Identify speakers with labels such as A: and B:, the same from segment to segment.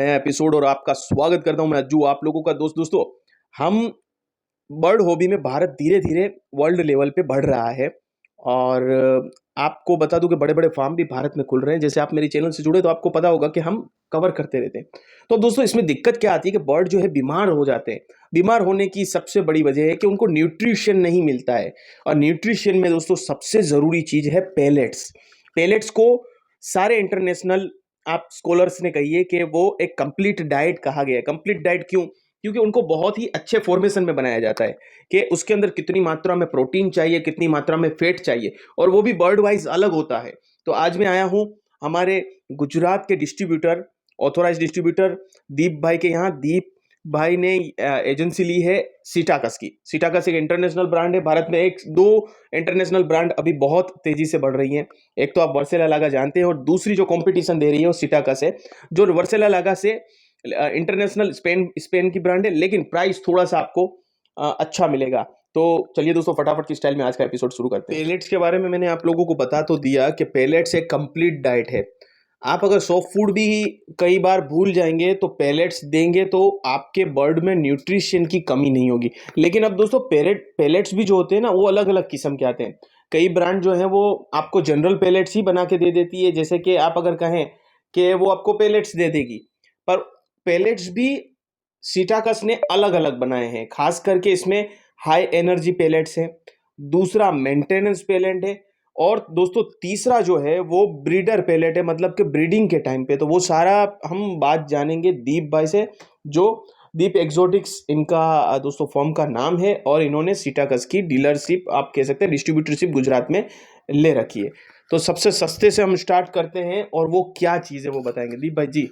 A: नया एपिसोड और आपका स्वागत करता हूं मैं अज्जू, आप लोगों का दोस्त। दोस्तों, हम बर्ड हॉबी में भारत धीरे-धीरे वर्ल्ड लेवल पे बढ़ रहा है और आपको बता दूं कि बड़े-बड़े फार्म भी भारत में खुल रहे हैं। जैसे आप मेरे चैनल से जुड़े तो आपको पता होगा कि हम कवर करते रहते हैं। तो दोस्तों, इसमें दिक्कत क्या आती है कि बर्ड जो है बीमार हो जाते हैं। बीमार होने की सबसे बड़ी वजह है कि उनको न्यूट्रिशन नहीं मिलता है और न्यूट्रिशन में दोस्तों सबसे ज़रूरी चीज़ है पेलेट्स। पेलेट्स को सारे इंटरनेशनल आप स्कॉलर्स ने कही है कि वो एक कंप्लीट डाइट कहा गया है। कंप्लीट डाइट क्यों? क्योंकि उनको बहुत ही अच्छे फॉर्मेशन में बनाया जाता है कि उसके अंदर कितनी मात्रा में प्रोटीन चाहिए, कितनी मात्रा में फैट चाहिए और वो भी बर्ड वाइज अलग होता है। तो आज मैं आया हूँ हमारे गुजरात के डिस्ट्रीब्यूटर, ऑथोराइज डिस्ट्रीब्यूटर दीप भाई के यहाँ। दीप भाई ने एजेंसी ली है सीटाकस की। सीटाकस एक इंटरनेशनल ब्रांड है। भारत में एक दो इंटरनेशनल ब्रांड अभी बहुत तेजी से बढ़ रही हैं। एक तो आप वर्सेला लागा जानते हैं और दूसरी जो कंपटीशन दे रही है वो सीटाकस है, जो वर्सेला लागा से इंटरनेशनल स्पेन की ब्रांड है, लेकिन प्राइस थोड़ा सा आपको अच्छा मिलेगा। तो चलिए दोस्तों, फटाफट की स्टाइल में आज का एपिसोड शुरू करते हैं। पेलेट्स के बारे में मैंने आप लोगों को बता तो दिया कि पेलेट्स एक कंप्लीट डाइट है। आप अगर सॉफ्ट फूड भी कई बार भूल जाएंगे तो पेलेट्स देंगे तो आपके बर्ड में न्यूट्रिशन की कमी नहीं होगी। लेकिन अब दोस्तों, पेलेट्स भी जो होते हैं ना, वो अलग अलग किस्म के आते हैं। कई ब्रांड जो है वो आपको जनरल पेलेट्स ही बना के दे देती है, जैसे कि आप अगर कहें कि वो आपको पेलेट्स दे देगी, पर पेलेट्स भी सीटाकस ने अलग अलग बनाए हैं। खास करके इसमें हाई एनर्जी पेलेट्स हैं, दूसरा मेंटेनेंस पेलेट है और दोस्तों तीसरा जो है वो ब्रीडर पेलेट है, मतलब कि ब्रीडिंग के टाइम पे। तो वो सारा हम बात जानेंगे दीप भाई से, जो दीप एक्सोटिक्स इनका दोस्तों फॉर्म का नाम है और इन्होंने सीटाकस की डीलरशिप, आप कह सकते हैं डिस्ट्रीब्यूटरशिप, गुजरात में ले रखी है। तो सबसे सस्ते से हम स्टार्ट करते हैं और वो क्या चीज़ है वो बताएंगे दीप भाई जी।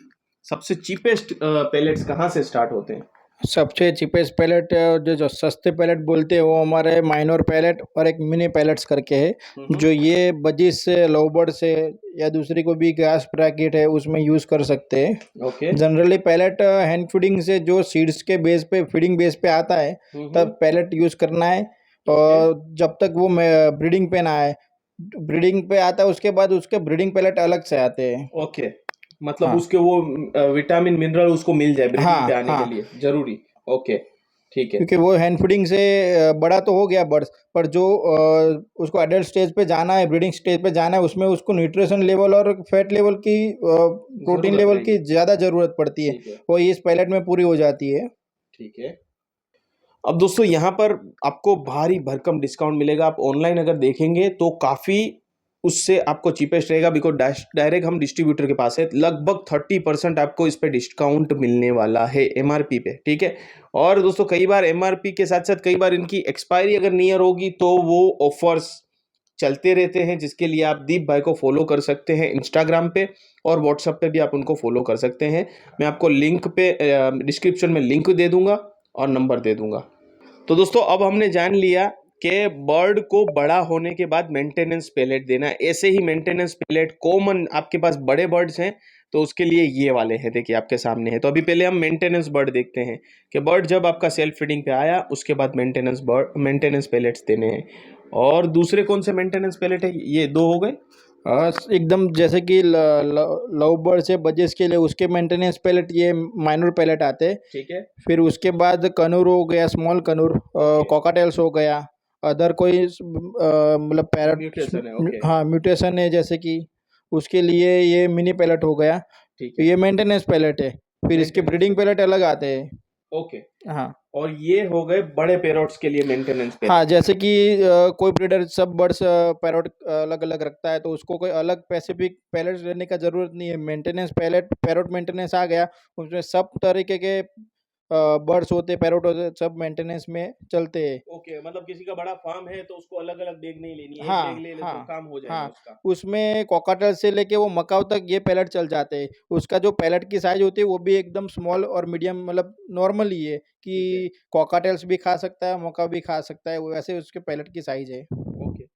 A: सबसे चीपेस्ट पैलेट्स कहाँ से स्टार्ट होते हैं?
B: सबसे चीपेस्ट पैलेट जो सस्ते पैलेट बोलते हैं वो हमारे माइनर पैलेट और एक मिनी पैलेट्स करके है, जो ये बजिस से, लवबर्ड से या दूसरी को भी घास ब्रैकेट है उसमें यूज़ कर सकते हैं।
A: Okay.
B: Generally pellet hand feeding से जो सीड्स के बेस पे, फीडिंग बेस पे आता है, तब पैलेट यूज़ करना है। और जब तक वो ब्रीडिंग पे ना आए, ब्रीडिंग पे आता है उसके बाद उसके ब्रीडिंग पैलेट अलग से आते हैं।
A: ओके, मतलब
B: हाँ
A: उसके वो विटामिन मिनरल उसको मिल जाए ब्रीडिंग पे
B: हाँ
A: आने के
B: हाँ,
A: लिए जरूरी। ओके, ठीक है।
B: क्योंकि वो हैंड फीडिंग से बड़ा तो हो गया बर्ड्स, पर जो उसको एडल्ट स्टेज पे जाना है, ब्रीडिंग स्टेज पे जाना है, उसमें उसको न्यूट्रिशन लेवल और फैट लेवल की, प्रोटीन
A: जरूरत
B: लेवल की
A: रहेगी।
B: ज़्यादा ज़रूरत पड़ती है,
A: ठीक है।
B: वो इस पैलेट में पूरी हो जाती है।
A: ठीक है। अब दोस्तों, यहाँ पर आपको भारी भरकम डिस्काउंट मिलेगा। आप ऑनलाइन अगर देखेंगे तो काफ़ी उससे आपको चीपेस्ट रहेगा, बिकॉज डायरेक्ट हम डिस्ट्रीब्यूटर के पास है। लगभग 30% आपको इस पे डिस्काउंट मिलने वाला है एमआरपी पे, ठीक है। और दोस्तों, कई बार एमआरपी के साथ साथ कई बार इनकी एक्सपायरी अगर नियर होगी तो वो ऑफर्स चलते रहते हैं, जिसके लिए आप दीप भाई को फॉलो कर सकते हैं इंस्टाग्राम पे और व्हाट्सएप पे भी आप उनको फॉलो कर सकते हैं। मैं आपको लिंक पे डिस्क्रिप्शन में लिंक दे दूंगा और नंबर दे दूंगा। तो दोस्तों, अब हमने जान लिया कि बर्ड को बड़ा होने के बाद मेंटेनेंस पैलेट देना है। ऐसे ही मेंटेनेंस पैलेट कॉमन आपके पास बड़े बर्ड्स हैं तो उसके लिए ये वाले हैं, देखिए आपके सामने है। तो अभी पहले हम मेंटेनेंस बर्ड देखते हैं कि बर्ड जब आपका सेल्फ फीडिंग पे आया उसके बाद मेंटेनेंस पैलेट्स देने हैं। और दूसरे कौन से मेंटेनेंस पैलेट है? ये दो हो गए।
B: एकदम जैसे कि लव बर्ड से बजेस के लिए उसके मेंटेनेंस पैलेट, ये माइनर पैलेट आते हैं।
A: ठीक है।
B: फिर उसके बाद कनूर हो गया, स्मॉल कनूर, कॉकाटेल्स हो गया, अदर कोई मतलब पैरेट,
A: म्यूटेशन है। ओके।
B: हाँ म्यूटेशन है, जैसे कि उसके लिए ये मिनी पैलेट हो गया।
A: ठीक
B: तो
A: है।
B: ये मेंटेनेंस पैलेट है। फिर इसके
A: मेंटेनेंस
B: ब्रीडिंग पैलेट अलग आते हैं।
A: ओके।
B: हाँ
A: और ये हो गए बड़े पैरोट्स के लिए मेंटेनेंस पैलेट।
B: हाँ, जैसे कि कोई ब्रीडर सब बर्ड्स पैरोट अलग अलग रखता है, तो उसको कोई अलग स्पेसिफिक पैलेट लेने का ज़रूरत नहीं है। मेंटेनेंस पैलेट, पैरोट मेंटेनेंस आ गया, उसमें सब तरीके के बर्ड्स होते, पैरोट होते, सब मेंटेनेंस में चलते हैं।
A: ओके, मतलब किसी का बड़ा फार्म है तो उसको अलग अलग बैग नहीं लेनी है, एक बैग
B: हाँ
A: ले ले तो
B: हाँ
A: काम हो जाएगा
B: हाँ,
A: उसका।
B: उसमें कॉकाटेल से लेके वो मकाओ तक ये पैलेट चल जाते हैं। उसका जो पैलेट की साइज होती है वो भी एकदम स्मॉल और मीडियम, मतलब नॉर्मल ही है
A: ठीक है।
B: कि कॉकाटेल्स भी खा सकता है, मकाओ भी खा सकता है, वो वैसे उसके पैलेट की साइज है।
A: ओके।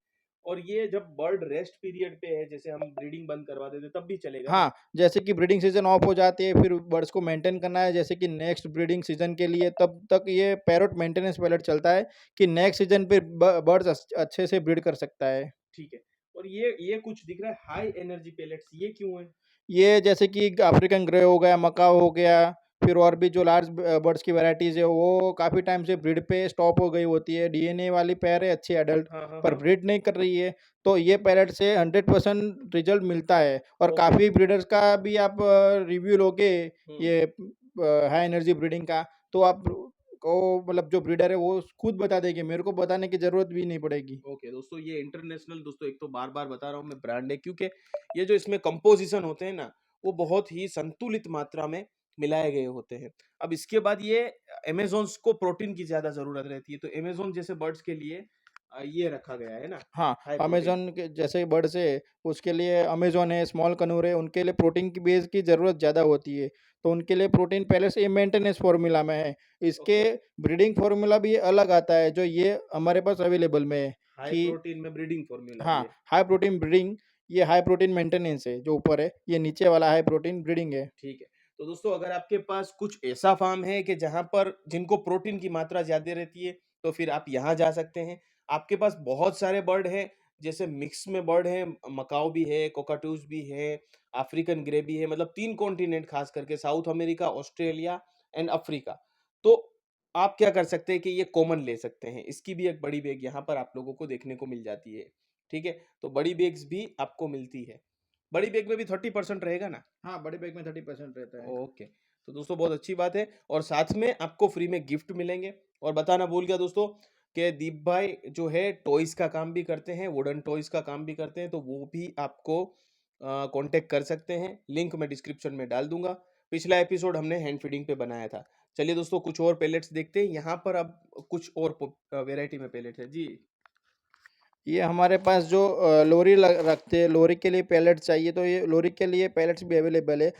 A: और ये जब बर्ड रेस्ट पीरियड पे है, जैसे हम ब्रीडिंग बंद करवा देते तब भी चलेगा ना?
B: हाँ, जैसे कि ब्रीडिंग सीजन ऑफ हो जाती है, फिर बर्ड्स को मेंटेन करना है, जैसे कि नेक्स्ट ब्रीडिंग सीजन के लिए, तब तक ये पैरोट मेंटेनेंस पैलेट चलता है कि नेक्स्ट सीजन पे बर्ड्स अच्छे से ब्रीड कर सकता है।
A: ठीक है। और ये कुछ दिख रहा है हाई एनर्जी पेलेट्स, ये क्यों है?
B: ये जैसे कि अफ्रीकन ग्रे हो गया, मकाओ हो गया, फिर और भी जो लार्ज बर्ड्स की वैराइटीज़ है, वो काफ़ी टाइम से ब्रीड पे स्टॉप हो गई होती है। डीएनए वाली पेयर है अच्छी एडल्ट,
A: हाँ, हाँ,
B: पर
A: हाँ।
B: ब्रीड नहीं कर रही है। तो ये पैरेट से 100% रिज़ल्ट मिलता है और
A: ओके।
B: काफ़ी ब्रीडर्स का भी आप रिव्यू लोगे
A: हुँ।
B: ये हाई एनर्जी ब्रीडिंग का, तो आप को मतलब जो ब्रीडर है वो खुद बता देंगे, मेरे को बताने की ज़रूरत भी नहीं पड़ेगी।
A: ओके दोस्तों, ये इंटरनेशनल दोस्तों, एक तो बार-बार बता रहा हूँ मैं, ब्रांड है, क्योंकि ये जो इसमें कंपोज़िशन होते हैं ना, वो बहुत ही संतुलित मात्रा में मिलाए गए होते हैं। अब इसके बाद ये अमेज़न्स को प्रोटीन की ज़्यादा ज़रूरत रहती है, तो अमेज़न जैसे बर्ड्स के लिए ये रखा गया है ना,
B: हाँ,
A: हाई प्रोटीन।
B: अमेज़न के जैसे बर्ड्स है, उसके लिए अमेज़न है, स्मॉल कनूर है, उनके लिए प्रोटीन की बेस की ज़रूरत ज़्यादा होती है। तो उनके लिए प्रोटीन पहले से ही मेंटेनेंस फ़ॉर्मूला में है। इसके
A: ओके,
B: ब्रीडिंग फ़ॉर्मूला भी अलग आता है, जो ये हमारे पास अवेलेबल में है
A: हाई
B: कि
A: प्रोटीन में ब्रीडिंग फ़ॉर्मूला
B: हाँ,
A: ये।
B: हाई प्रोटीन ब्रीडिंग, ये हाई प्रोटीन मेंटेनेंस है, जो ऊपर है, ये नीचे वाला हाई प्रोटीन ब्रीडिंग है।
A: ठीक है। तो दोस्तों, अगर आपके पास कुछ ऐसा फ़ार्म है कि जहाँ पर जिनको प्रोटीन की मात्रा ज़्यादा रहती है, तो फिर आप यहाँ जा सकते हैं। आपके पास बहुत सारे बर्ड हैं, जैसे मिक्स में बर्ड हैं, मकाओ भी है, कोकाटूस भी है, अफ्रीकन ग्रे भी है, मतलब 3 कॉन्टिनेंट ख़ास करके south America, Australia and Africa. तो आप क्या कर सकते हैं कि ये कॉमन ले सकते हैं। इसकी भी एक बड़ी बैग यहाँ पर आप लोगों को देखने को मिल जाती है। ठीक है? तो बड़ी बैग्स भी आपको मिलती है। बड़ी बैग में भी 30% रहेगा ना?
B: हाँ, बड़े बैग में 30% रहता है।
A: ओके। तो दोस्तों, बहुत अच्छी बात है, और साथ में आपको फ्री में गिफ्ट मिलेंगे। और बताना भूल गया दोस्तों कि दीप भाई जो है टॉयज़ का काम भी करते हैं, वुडन टॉयज़ का काम भी करते हैं, तो वो भी आपको कॉन्टैक्ट कर सकते हैं। लिंक मैं डिस्क्रिप्शन में डाल दूँगा। पिछला एपिसोड हमने हैंड फीडिंग पे बनाया था। चलिए दोस्तों, कुछ और पेलेट्स देखते हैं। यहाँ पर अब कुछ और वैरायटी में पेलेट्स है। जी।
B: ये हमारे पास जो लोरी रखते हैं, लोरी के लिए पैलेट्स चाहिए, तो ये लोरी के लिए पैलेट्स भी अवेलेबल है।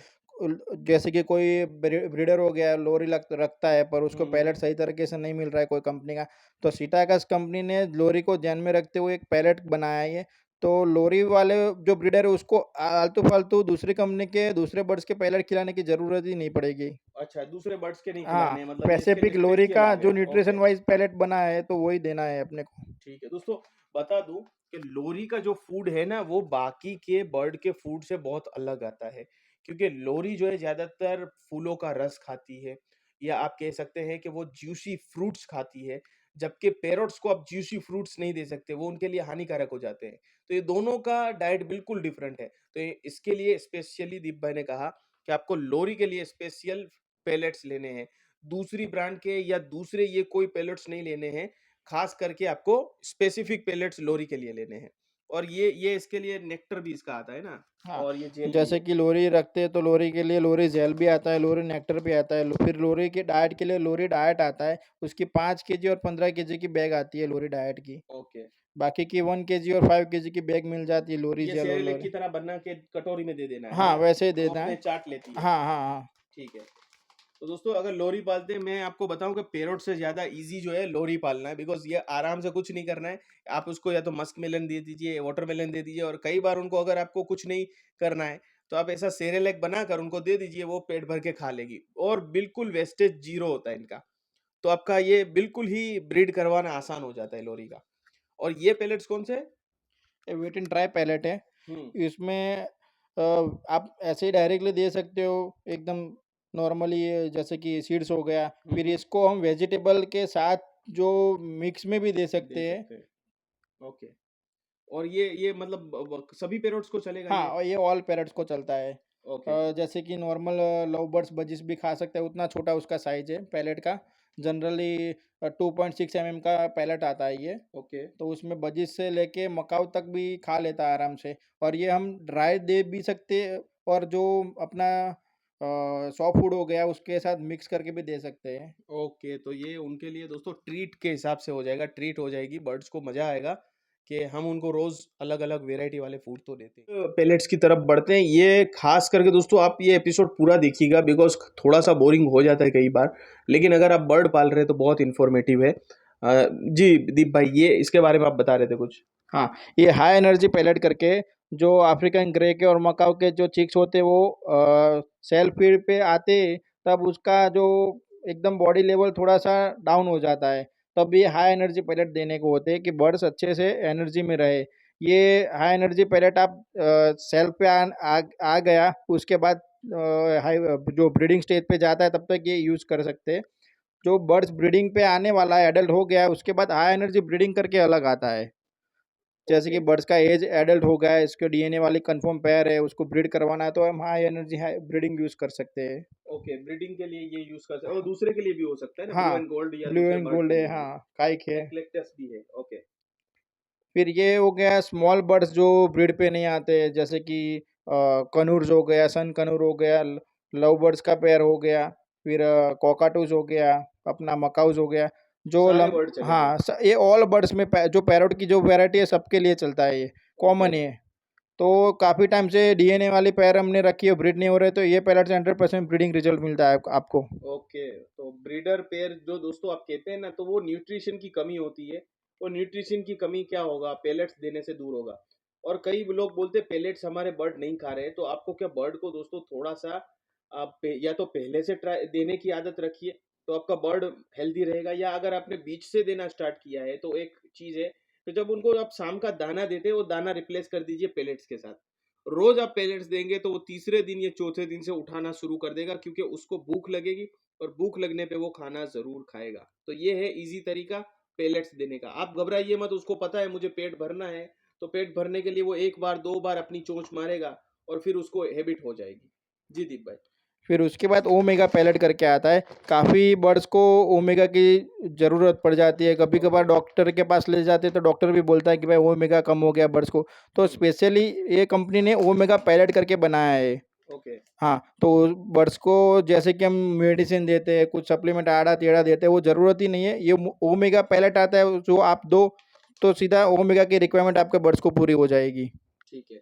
B: जैसे कि कोई ब्रीडर हो गया, लोरी रखता है, पर उसको
A: हुँ,
B: पैलेट सही तरीके से नहीं मिल रहा है कोई कंपनी का, तो सिटाकस कंपनी ने लोरी को ध्यान में रखते हुए एक पैलेट बनाया है ये। तो लोरी वाले जो ब्रीडर है, उसको आलतू फालतू दूसरी कंपनी के दूसरे बर्ड्स के पैलेट खिलाने की जरूरत ही नहीं पड़ेगी।
A: अच्छा, दूसरे बर्ड्स के नहीं
B: हाँ,
A: खिलाने हैं, मतलब ये इसके लिए
B: पैसिफिक लोरी
A: स्पेशल आ
B: का जो
A: गया।
B: Nutrition
A: okay.
B: वाइज पैलेट बना है, तो वही देना है अपने को।
A: ठीक है दोस्तों, बता दूं कि लोरी का जो फूड है ना, वो बाकी के बर्ड के फूड से बहुत अलग आता है, क्योंकि लोरी जो है ज्यादातर फूलों का रस खाती है, या आप कह सकते हैं कि वो जूसी फ्रूट्स खाती है, जबकि पैरोट्स को आप जूसी फ्रूट्स नहीं दे सकते, वो उनके लिए हानिकारक हो जाते हैं। तो ये दोनों का डाइट बिल्कुल डिफरेंट है। तो इसके लिए स्पेशली दीप भाई ने कहा कि आपको लोरी के लिए स्पेशल पेलेट्स लेने हैं, दूसरी ब्रांड के या दूसरे ये कोई पेलेट्स नहीं लेने हैं। खास करके आपको स्पेसिफिक पेलेट्स लोरी के लिए लेने हैं, और ये इसके लिए नेक्टर भी इसका आता है ना,
B: हाँ,
A: और ये जेल भी
B: जैसे
A: है।
B: कि लोरी रखते हैं तो लोरी के लिए लोरी जेल भी आता है, लोरी नेक्टर भी आता है। फिर लोरी की डाइट के लिए लोरी डाइट आता है, उसकी 5 केजी और 15 केजी की बैग आती है लोरी डाइट की।
A: ओके।
B: बाकी की 1 केजी और 5 केजी की बैग मिल जाती है लोरी
A: ये
B: जेल और
A: सेरेलेक
B: लोरी।
A: की तरह बना के कटोरी में दे देना है
B: हाँ,
A: ना,
B: वैसे ही
A: वो
B: देना
A: अपने
B: है।
A: चाट लेती है।
B: हाँ, हाँ, हाँ।
A: ठीक है। तो दोस्तों, अगर लोरी पालते हैं, मैं आपको बताऊं कि पैरोट से ज़्यादा इजी जो है लोरी पालना है, बिकॉज ये आराम से कुछ नहीं करना है। आप उसको या तो मस्क मेलन दे दीजिए, वाटरमेलन दे दीजिए, और कई बार उनको अगर आपको कुछ नहीं करना है, तो आप ऐसा सेरेलेक बनाकर उनको दे दीजिए, वो पेट भर के खा लेगी, और बिल्कुल वेस्टेज जीरो होता है इनका। तो आपका ये बिल्कुल ही ब्रीड करवाना आसान हो जाता है लोरी का। और ये पेलेट्स कौन से हैं?
B: ये वेट एंड ट्राई पैलेट है।
A: हुँ,
B: इसमें आप ऐसे ही डायरेक्टली दे सकते हो एकदम नॉर्मली, जैसे कि सीड्स हो गया।
A: हुँ,
B: फिर
A: हुँ,
B: इसको हम वेजिटेबल के साथ जो मिक्स में भी दे
A: दे
B: सकते हैं।
A: सकते हैं। ओके। और ये मतलब सभी पेरोट्स को चलेगा
B: हाँ,
A: ये?
B: और ये ऑल पैरट्स को चलता है।
A: ओके,
B: जैसे कि नॉर्मल लव बर्ड्स बजिस भी खा सकते हैं, उतना छोटा उसका साइज है पैलेट का। जनरली 2.6 mm का पैलेट आता है ये।
A: ओके,
B: तो उसमें बजिस से लेके मकाऊ तक भी खा लेता है आराम से। और ये हम ड्राई दे भी सकते हैं, और जो अपना सॉफ्ट फूड हो गया उसके साथ मिक्स करके भी दे सकते हैं।
A: ओके। तो ये उनके लिए दोस्तों ट्रीट के हिसाब से हो जाएगा, ट्रीट हो जाएगी, बर्ड्स को मज़ा आएगा कि हम उनको रोज़ अलग-अलग वैरायटी वाले फूड तो देते हैं। पेलेट्स की तरफ बढ़ते हैं। ये खास करके दोस्तों आप ये एपिसोड पूरा देखिएगा, बिकॉज़ थोड़ा-सा बोरिंग हो जाता है कई बार, लेकिन अगर आप बर्ड पाल रहे हैं तो बहुत इन्फॉर्मेटिव है। जी, दीप भाई, ये इसके बारे में आप बता रहे थे कुछ?
B: हाँ, ये हाई एनर्जी पैलेट करके, जो अफ्रीकन ग्रे के और मकाऊ के जो चिक्स होते हैं वो सेल्फ फीड पे आते, तब उसका जो एकदम बॉडी लेवल थोड़ा-सा डाउन हो जाता है। तब ये हाई एनर्जी पैलेट देने को होते हैं कि बर्ड्स अच्छे से एनर्जी में रहे। ये हाई एनर्जी पैलेट आप सेल पे आ गया, उसके बाद हाई जो ब्रीडिंग स्टेज पे जाता है तब तक ये यूज़ कर सकते हैं। जो बर्ड्स ब्रीडिंग पे आने वाला है, एडल्ट हो गया है, उसके बाद हाई एनर्जी ब्रीडिंग करके अलग आता है। जैसे
A: ओके,
B: कि बर्ड्स का एज एडल्ट हो गया है, इसके डीएनए वाली कंफर्म पेयर है, उसको ब्रीड करवाना है तो हम high energy high breeding use कर सकते हैं।
A: ओके, ब्रीडिंग के लिए ये यूज़ कर सकते और दूसरे के लिए भी हो सकता है ना, ब्लू
B: हाँ,
A: एंड गोल्ड या
B: ब्लू
A: दूसरे
B: एंड
A: बर्ड
B: गोल्ड
A: के
B: है,
A: लिए भी।
B: हाँ, काइक है।
A: एक्लेक्टस भी है, ओके।
B: फिर ये हो गया स्मॉल बर्ड्स जो ब्रीड पे नहीं आते, जैसे कि कनूर्स हो गया, सन कनूर हो गया, लव बर्ड्स का पेयर हो गया, फिर कॉकाटूस हो गया, अपना मकाउस हो गया, जो
A: सारे
B: लम
A: बर्ड चलेंगे।
B: हाँ, ये ऑल बर्ड्स में जो पैरोट की जो वैरायटी है सबके लिए चलता है ये,
A: ओके,
B: कॉमन है। तो काफ़ी टाइम से डीएनए वाली पेयर हमने रखी है, ब्रीड नहीं हो रहे, तो ये पैरेट से 100% ब्रीडिंग रिजल्ट मिलता है आपको।
A: ओके। तो ब्रीडर पेयर जो दोस्तों आप कहते हैं ना, तो वो न्यूट्रिशन की कमी होती है। वो न्यूट्रिशन की कमी क्या होगा? पेलेट्स देने से दूर होगा। और कई लोग बोलते हैं पेलेट्स हमारे बर्ड नहीं खा रहे हैं, तो आपको क्या बर्ड को दोस्तों थोड़ा-सा आप या तो पहले से ट्राई देने की आदत रखिए, तो आपका बर्ड हेल्दी रहेगा, या अगर आपने बीच से देना स्टार्ट किया है, तो एक चीज़ है, तो जब उनको आप शाम का दाना देते हैं, वो दाना रिप्लेस कर दीजिए पेलेट्स के साथ। रोज़ आप पेलेट्स देंगे, तो वो तीसरे दिन या चौथे दिन से उठाना शुरू कर देगा, क्योंकि उसको भूख लगेगी और भूख लगने पे वो खाना ज़रूर खाएगा। तो ये है ईज़ी तरीका पेलेट्स देने का। आप घबराइए मत, उसको पता है मुझे पेट भरना है, तो पेट भरने के लिए वो 1 बार 2 बार अपनी चोंच मारेगा और फिर उसको हैबिट हो जाएगी। जी दीप भाई।
B: फिर उसके बाद ओमेगा पैलेट करके आता है। काफ़ी बर्ड्स को ओमेगा की ज़रूरत पड़ जाती है। कभी-कभार
A: ओके।
B: डॉक्टर के पास ले जाते हैं तो डॉक्टर भी बोलता है कि भाई ओमेगा कम हो गया बर्ड्स को। तो
A: हुँ,
B: स्पेशली ये कंपनी ने ओमेगा पैलेट करके बनाया है।
A: ओके,
B: हाँ, तो बर्ड्स को जैसे कि हम मेडिसिन देते हैं, कुछ सप्लीमेंट आड़ा-टेढ़ा देते हैं, वो ज़रूरत ही नहीं है। ये ओमेगा पैलेट आता है जो आप दो तो सीधा ओमेगा की रिक्वायरमेंट आपके बर्ड्स को पूरी हो जाएगी।
A: ठीक है।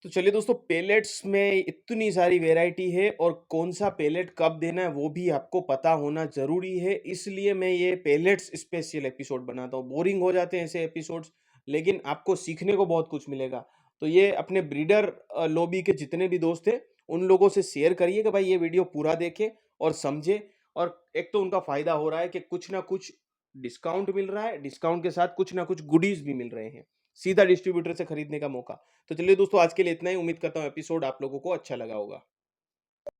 A: तो चलिए दोस्तों, पेलेट्स में इतनी सारी वैरायटी है और कौन सा पेलेट कब देना है वो भी आपको पता होना ज़रूरी है, इसलिए मैं ये पेलेट्स स्पेशल एपिसोड बनाता हूँ। बोरिंग हो जाते हैं ऐसे एपिसोड्स, लेकिन आपको सीखने को बहुत कुछ मिलेगा। तो ये अपने ब्रीडर लॉबी के जितने भी दोस्त हैं, उन लोगों से शेयर करिए कि भाई ये वीडियो पूरा देखें और समझें। और एक तो उनका फ़ायदा हो रहा है कि कुछ ना कुछ डिस्काउंट मिल रहा है, डिस्काउंट के साथ कुछ ना कुछ गुडीज़ भी मिल रहे हैं। सीधा डिस्ट्रीब्यूटर से खरीदने का मौका। तो चलिए दोस्तों, आज के लिए इतना ही। उम्मीद करता हूँ एपिसोड आप लोगों को अच्छा लगा होगा।